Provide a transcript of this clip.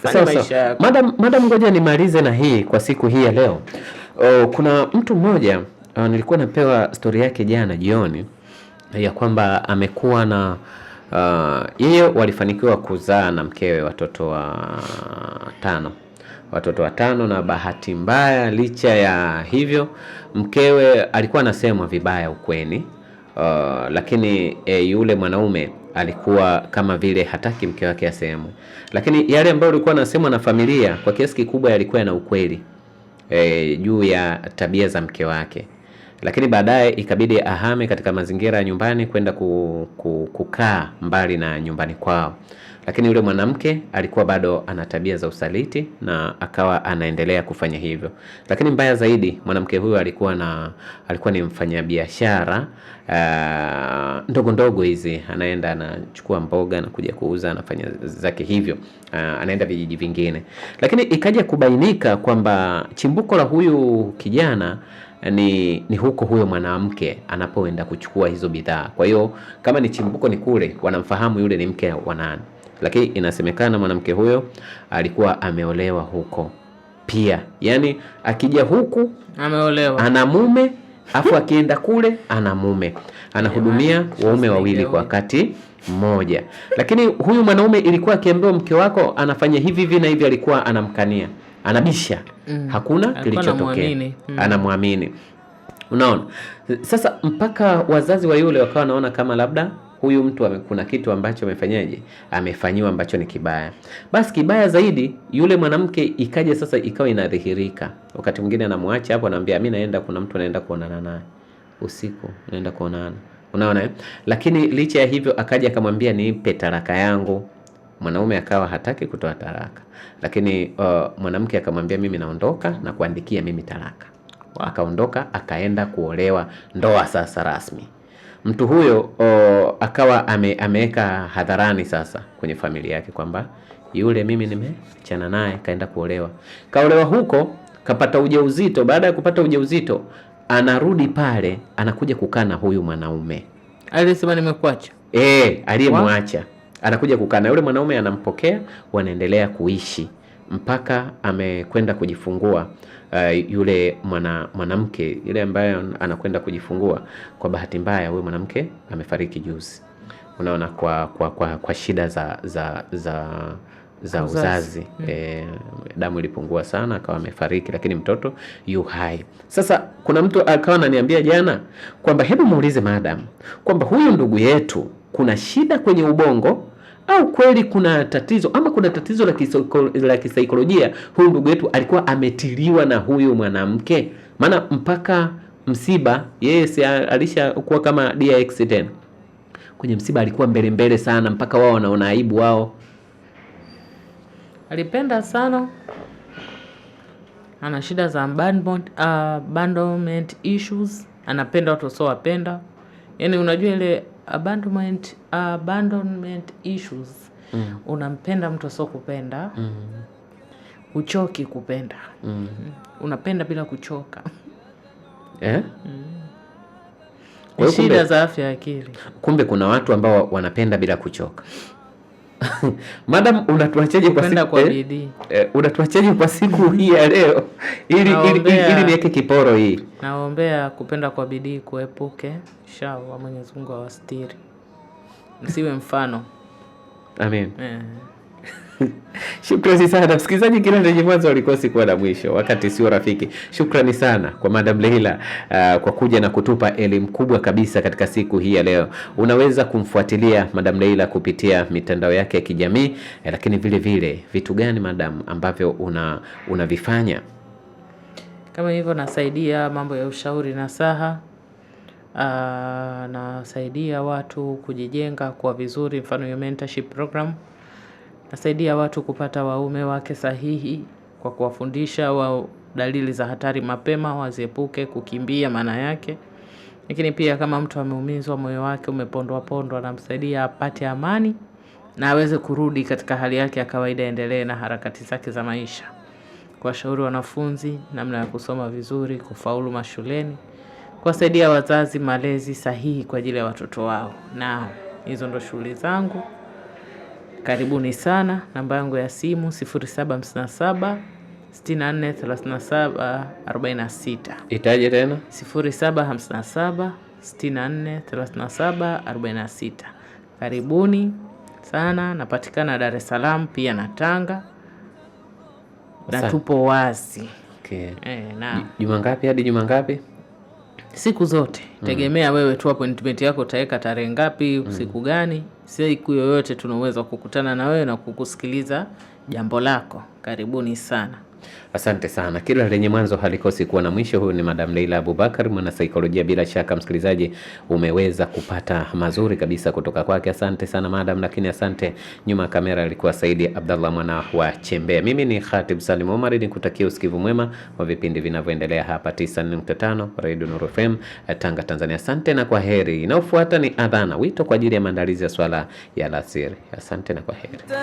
fanya maisha yako. Madam ngoja nimalize na hii kwa siku hii ya leo. Kuna mtu mmoja nilikuwa napewa story yake jana jioni ya kwamba amekuwa na yeye walifanikiwa kuzaa na mkewe watoto watano, na bahati mbaya licha ya hivyo mkewe alikuwa anasemwa vibaya ukweni, lakini yule mwanaume alikuwa kama vile hataki mke wake asemwe, lakini yale ambayo alikuwa anasemwa na familia kwa kiasi kikubwa yalikuwa yana ukweli juu ya tabia za mke wake. Lakini baadaye ikabidi ahame katika mazingira ya nyumbani kwenda kukaa mbali na nyumbani kwao. Lakini yule mwanamke alikuwa bado ana tabia za usaliti na akawa anaendelea kufanya hivyo. Lakini mbaya zaidi mwanamke huyo alikuwa ni mfanyabiashara ndogo ndogo hizi, anaenda anachukua mboga na kuja kuuza, anafanya zake hivyo, anaenda vijiji vingine. Lakini ikaja kubainika kwamba chimbuko la huyu kijana ni huko huyo mwanamke anapoenda kuchukua hizo bidhaa. Kwa hiyo kama ni chimbuko ni kule, wanamfahamu yule ni mke wa nani. Lakini inasemekana mwanamke huyo alikuwa ameolewa huko pia. Yaani akija huku ameolewa, ana mume, afu akienda kule ana mume. Anahudumia waume wawili kwa wakati mmoja. Lakini huyu mwanaume ilikuwa akiambiwa mke wako anafanya hivi na hivi, alikuwa anamkania, anabisha. Hakuna kilichotokea. Anamwamini. Unaona? Sasa mpaka wazazi wa yule wakawa wanaona kama labda huyu mtu kuna kitu ambacho amefanyiwa ambacho ni kibaya. Basi kibaya zaidi yule mwanamke ikaja sasa ikawa inadhihirika. Wakati mwingine anamwacha hapo, anamwambia mimi kuna mtu naenda kuonana naye usiku, naenda kuonana. Unaona? Lakini licha ya hivyo akaja akamwambia nipe talaka yangu. Mwanaume akawa hataki kutoa talaka. Lakini mwanamke akamwambia mimi naondoka na kuandikia mimi talaka. Akaondoka akaenda kuolewa, ndoa sasa rasmi. Mtu huyo akawa ameweka hadharani sasa kwenye familia yake kwamba yule mimi nimeachana naye, kaenda kuolewa. Kaolewa huko, kapata ujauzito. Baada ya kupata ujauzito, anarudi pale, anakuja kukaa na huyu mwanaume. Alisema nimekuacha. Aliyemwacha. Anakuja kukaa na yule mwanaume, anampokea, wanaendelea kuishi mpaka amekwenda kujifungua. Yule mwanamke yule ambaye anakwenda kujifungua, kwa bahati mbaya huyo mwanamke amefariki juzi. Unaona, kwa shida za uzazi. Damu ilipungua sana, akawa amefariki, lakini mtoto yu hai. Sasa kuna mtu akawa ananiambia jana kwamba hebu muulize madam kwamba huyu ndugu yetu kuna shida kwenye ubongo au kweli kuna tatizo, ama kuna tatizo la kisaikolojia. Huyu ndugu yetu alikuwa ametiliwa na huyu mwanamke, maana mpaka msiba yeye alishakuwa kama DX tena. Kwenye msiba alikuwa mbele sana, mpaka wao wanaona aibu wao. Alipenda sana, ana shida za abandonment issues, anapenda watu sio wapenda. Yaani unajua ile abandonment issues. Unampenda mtu sio kupenda. Uchoki kupenda. Unapenda bila kuchoka. Kwa shida za afya ya akili. Kumbe kuna watu ambao wanapenda bila kuchoka. Madam, unatuachaje kwa siku kwa bidii? Unatuachaje kwa siku hii ya leo ili niweke kiporo hii? Naombea kupenda kwa bidii kuepuke, inshallah Mwenyezi Mungu awastiri. Msiwe mfano. Amen. Shukrani sana msikilizaji, kila lenye mwanzo alikosi kuwa na mwisho, wakati sio rafiki. Shukrani sana kwa Madam Leila kwa kuja na kutupa elimu kubwa kabisa katika siku hii ya leo. Unaweza kumfuatilia Madam Leila kupitia mitandao yake ya kijamii, lakini vile vile vitu gani madam ambavyo unavifanya? Kama hivyo nasaidia mambo ya ushauri na nasaha. Nasaidia watu kujijenga kwa vizuri, mfano ya mentorship program. Nasaidia watu kupata waume wake sahihi kwa kuwafundisha dalili za hatari mapema, waziepuke kukimbia maana yake. Lakini pia kama mtu ameumizwa, moyo wake umepondwa, namsaidia apate amani na aweze kurudi katika hali yake ya kawaida, endelee na harakati zake za maisha. Kuwashauri wanafunzi namna ya kusoma vizuri, kufaulu mashuleni. Kuwasaidia wazazi malezi sahihi kwa ajili ya watoto wao. Na hizo ndo shughuli zangu. Karibuni sana. Namba yangu ya simu 0757 64 37 46. Itaje tena? 0757 64 37 46. Karibuni sana. Napatikana Dar es Salaam pia na Tanga. Na tupo wazi. Okay. Na Juma ngapi hadi juma ngapi? Siku zote. Tegemea wewe tu appointment yako utaweka tarehe ngapi, siku gani. Siku yoyote tunaweza kukutana na wewe na kukusikiliza jambo lako. Karibuni sana. Asante sana. Kila lenye mwanzo halikosi kuwa na mwisho. Huyu ni Madam Leila Abubakar, mwana saikolojia. Bila shaka msikilizaji umeweza kupata mazuri kabisa kutoka kwake. Asante sana Madam, lakini asante nyuma kamera alikuwa Saidi Abdallah mwana wa Chembea. Mimi ni Khatib Salim Omar, nikutakia usikivu mwema wa vipindi vinavyoendelea hapa 90.5 Radio Nuru FM Tanga, Tanzania. Asante na kwa heri. Inaofuata ni adhana, wito kwa ajili ya maandalizi ya swala ya alasiri. Asante na kwa heri.